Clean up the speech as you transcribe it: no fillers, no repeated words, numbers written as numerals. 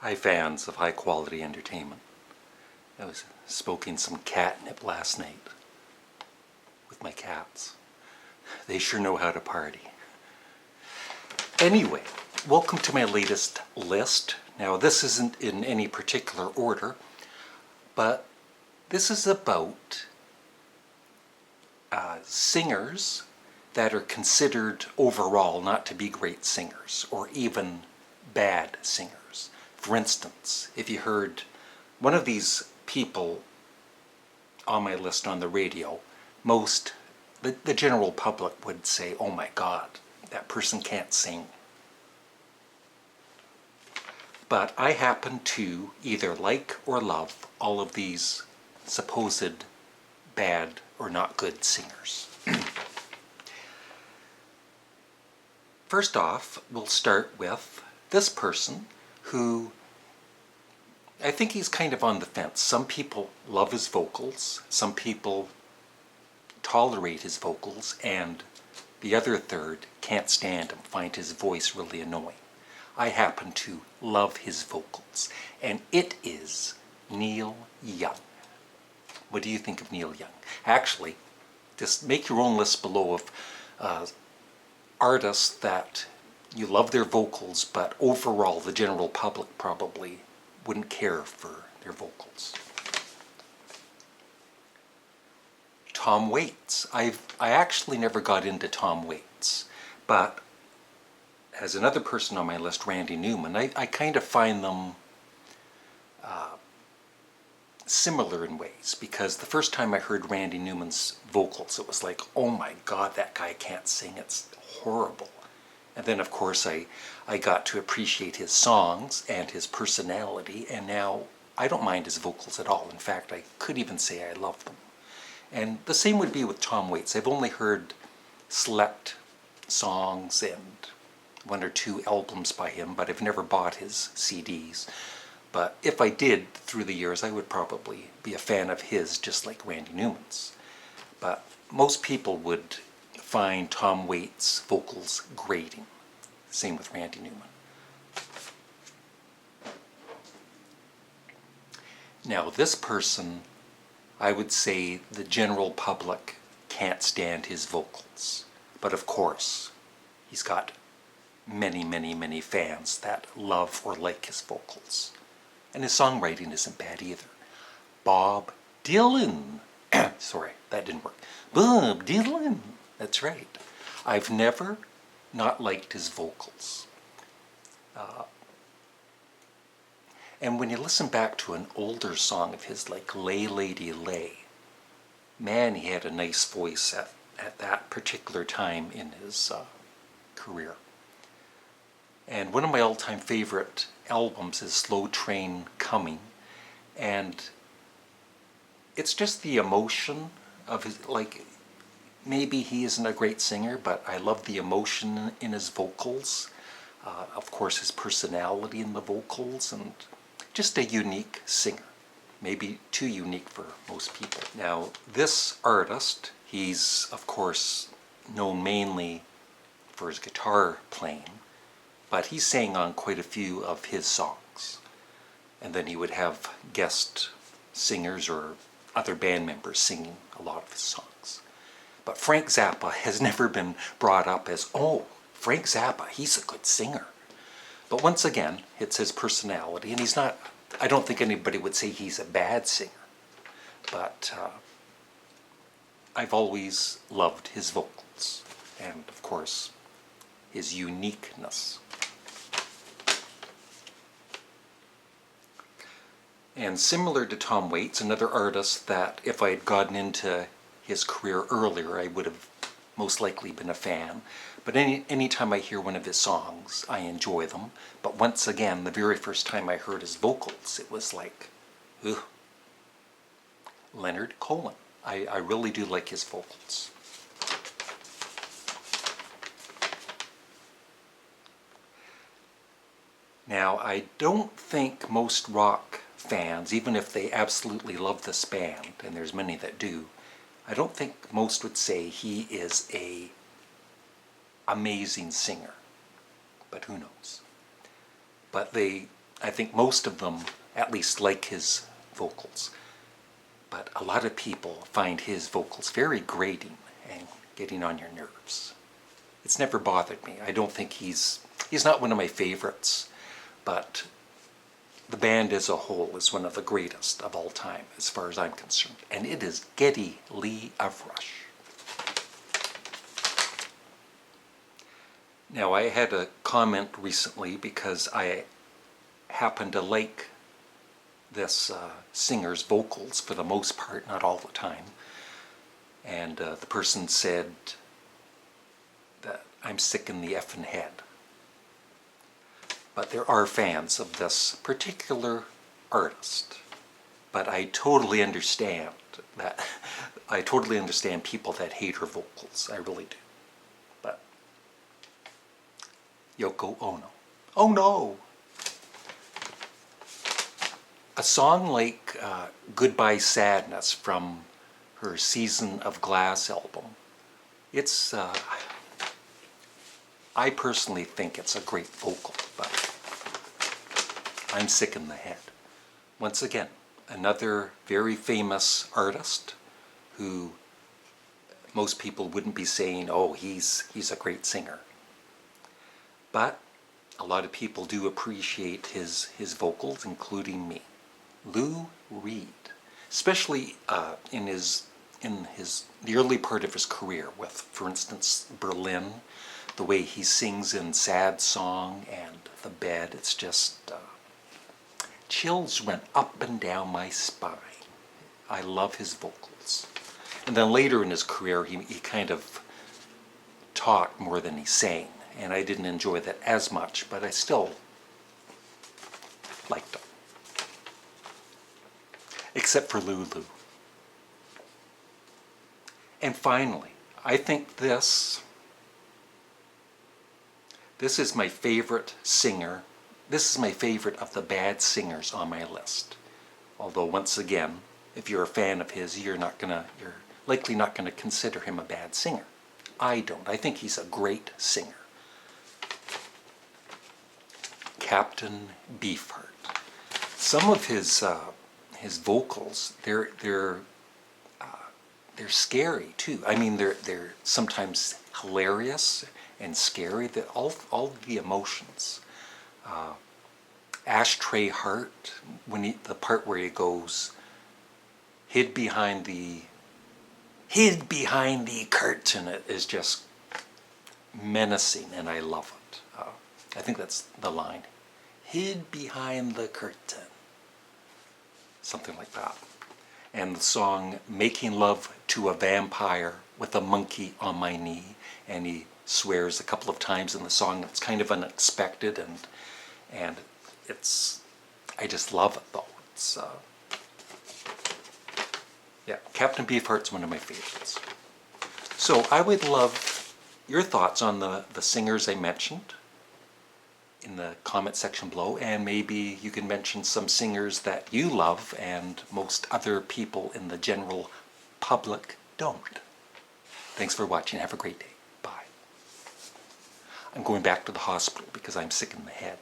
Hi fans of high quality entertainment. I was smoking some catnip last night with my cats. They sure know how to party. Anyway, welcome to my latest list. Now this isn't in any particular order, but this is about singers that are considered overall not to be great singers or even bad singers. For instance, if you heard one of these people on my list on the radio, the general public would say, oh my God, that person can't sing. But I happen to either like or love all of these supposed bad or not good singers. First off, we'll start with this person who I think he's kind of on the fence. Some people love his vocals, some people tolerate his vocals, and the other third can't stand him, find his voice really annoying. I happen to love his vocals, and it is Neil Young. What do you think of Neil Young? Actually, just make your own list below of artists that you love their vocals, but overall the general public probably wouldn't care for their vocals. Tom Waits. I actually never got into Tom Waits, but as another person on my list, Randy Newman, I kind of find them similar in ways, because the first time I heard Randy Newman's vocals, it was like, oh my God, that guy can't sing, it's horrible. And then of course I got to appreciate his songs and his personality, and now I don't mind his vocals at all. In fact, I could even say I love them. And the same would be with Tom Waits. I've only heard select songs and one or two albums by him, but I've never bought his CDs. But if I did through the years, I would probably be a fan of his, just like Randy Newman's. But most people would find Tom Waits' vocals grating. Same with Randy Newman. Now this person, I would say the general public can't stand his vocals. But of course, he's got many, many, many fans that love or like his vocals. And his songwriting isn't bad either. Bob Dylan. Sorry, that didn't work. Bob Dylan. That's right. I've never not liked his vocals. And when you listen back to an older song of his, like Lay Lady Lay, man, he had a nice voice at that particular time in his career. And one of my all-time favorite albums is Slow Train Coming, and it's just the emotion of his, like, maybe he isn't a great singer, but I love the emotion in his vocals. Of course, his personality in the vocals, and just a unique singer. Maybe too unique for most people. Now, this artist, he's, of course, known mainly for his guitar playing, but he sang on quite a few of his songs. And then he would have guest singers or other band members singing a lot of his songs. But Frank Zappa has never been brought up as, oh, Frank Zappa, he's a good singer. But once again, it's his personality, and he's not, I don't think anybody would say he's a bad singer. But I've always loved his vocals, and of course, his uniqueness. And similar to Tom Waits, another artist that if I had gotten into his career earlier, I would have most likely been a fan. But any time I hear one of his songs, I enjoy them. But once again, the very first time I heard his vocals, it was like, ugh. Leonard Cohen. I really do like his vocals. Now, I don't think most rock fans, even if they absolutely love this band, and there's many that do, I don't think most would say he is a amazing singer, but who knows. But they I think most of them at least like his vocals. But a lot of people find his vocals very grating and getting on your nerves. It's never bothered me. I don't think he's not one of my favorites, but the band as a whole is one of the greatest of all time as far as I'm concerned. And it is Geddy Lee of Rush. Now, I had a comment recently because I happen to like this singer's vocals for the most part, not all the time. And the person said that I'm sick in the effing head. But there are fans of this particular artist. But I totally understand that. I totally understand people that hate her vocals. I really do. But Yoko Ono. Oh no! A song like Goodbye Sadness from her Season of Glass album, it's, I personally think it's a great vocal, but I'm sick in the head. Once again, another very famous artist who most people wouldn't be saying, oh, he's a great singer. But a lot of people do appreciate his vocals, including me. Lou Reed, especially in the early part of his career with, for instance, Berlin, the way he sings in Sad Song and The Bed, it's just chills went up and down my spine. I love his vocals. And then later in his career, he kind of talked more than he sang, and I didn't enjoy that as much, but I still liked him. Except for Lulu. And finally, I think this is my favorite singer. This is my favorite of the bad singers on my list. Although once again, if you're a fan of his, you're likely not gonna consider him a bad singer. I don't. I think he's a great singer. Captain Beefheart. Some of his vocals, they're scary too. I mean, they're sometimes hilarious and scary. All the emotions. Ashtray Heart, the part where he goes, hid behind the curtain, it is just menacing, and I love it. I think that's the line. Hid behind the curtain. Something like that. And the song Making Love to a Vampire with a Monkey on My Knee, and he swears a couple of times in the song. It's kind of unexpected, and it's, I just love it though. It's yeah, Captain Beefheart's one of my favorites. So I would love your thoughts on the singers I mentioned in the comment section below, and maybe you can mention some singers that you love and most other people in the general public don't. Thanks for watching. Have a great day. Bye. I'm going back to the hospital because I'm sick in the head.